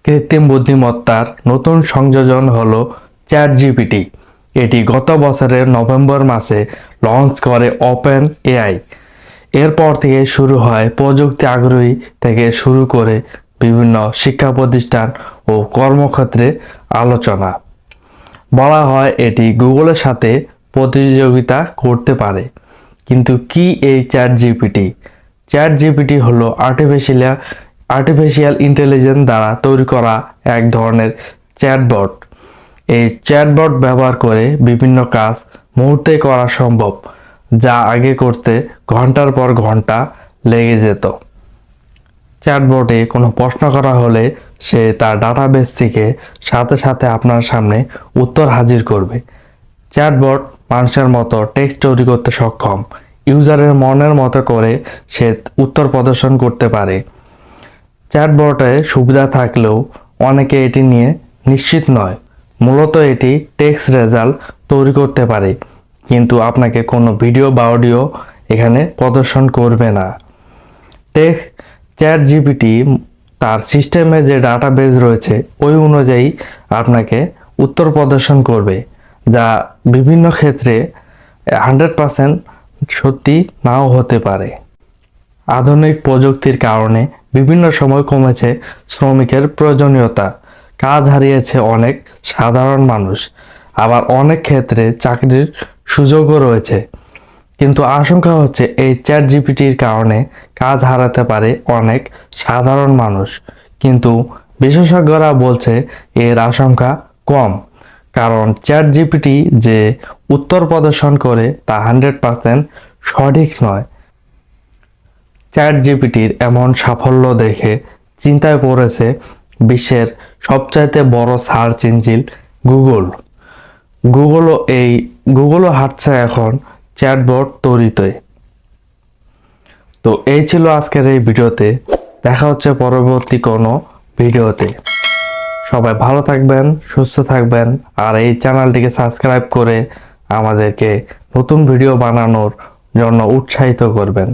কৃত্রিম বুদ্ধিমত্তার নতুন সংযোজন হলো চ্যাটজিপিটি। এটি গত বছরের নভেম্বর মাসে লঞ্চ করে ওপেন এআই। এরপর থেকে শুরু হয় প্রযুক্তি আগ্রহী থেকে শুরু করে বিভিন্ন শিক্ষা প্রতিষ্ঠান ও কর্মক্ষেত্রে আলোচনা। বলা হয় এটি গুগলের সাথে প্রতিযোগিতা করতে পারে। কিন্তু কি এই চ্যাটজিপিটি? চ্যাটজিপিটি হলো আর্টিফিশিয়াল ইন্টেলিজেন্স দ্বারা তৈরি করা এক ধরনের চ্যাটবট। এই চ্যাটবট ব্যবহার করে বিভিন্ন কাজ মুহূর্তে করা সম্ভব, যা আগে করতে ঘন্টার পর ঘন্টা লেগে যেত। চ্যাটবটে কোনো প্রশ্ন করা হলে সে তার ডাটাবেস থেকে সাথে সাথে আপনার সামনে উত্তর হাজির করবে। চ্যাটবট মানুষের মতো টেক্সট তৈরি করতে সক্ষম। ইউজারের মনের মতো করে সে উত্তর প্রদর্শন করতে পারে। চ্যাটবটে সুবিধা থাকলেও অনেকে এটি নিয়ে নিশ্চিত নয়। মূলত এটি টেক্সট রেজাল্ট তৈরি করতে পারে, কিন্তু আপনাকে কোনো ভিডিও বা অডিও এখানে প্রদর্শন করবে না। চ্যাটজিপিটি তার সিস্টেমে যে ডাটাবেস রয়েছে ওই অনুযায়ী আপনাকে উত্তর প্রদর্শন করবে, যা বিভিন্ন ক্ষেত্রে 100% সত্যি নাও হতে পারে। আধুনিক প্রযুক্তির কারণে বিভিন্ন সময় কমেছে শ্রমিকের প্রয়োজনীয়তা, কাজ হারিয়েছে অনেক সাধারণ মানুষ, আবার অনেক ক্ষেত্রে চাকরির সুযোগও রয়েছে। কিন্তু আশঙ্কা হচ্ছে এই চ্যাটজিপিটির কারণে কাজ হারাতে পারে অনেক সাধারণ মানুষ। কিন্তু বিশেষজ্ঞরা বলছে এর আশঙ্কা কম, কারণ চ্যাটজিপিটি যে উত্তর প্রদর্শন করে তা 100% সঠিক নয়। চ্যাটজিপিটির এমন সাফল্য দেখে চিন্তায় পড়েছে বিশ্বের সবচাইতে বড় সার্চ ইঞ্জিন গুগলও হাঁটছে এখন চ্যাটবট তৈরিতে। তো এই ছিল আজকের এই ভিডিওতে। দেখা হচ্ছে পরবর্তী কোনো ভিডিওতে। সবাই ভালো থাকবেন, সুস্থ থাকবেন, আর এই চ্যানেলটিকে সাবস্ক্রাইব করে আমাদেরকে নতুন ভিডিও বানানোর জন্য উৎসাহিত করবেন।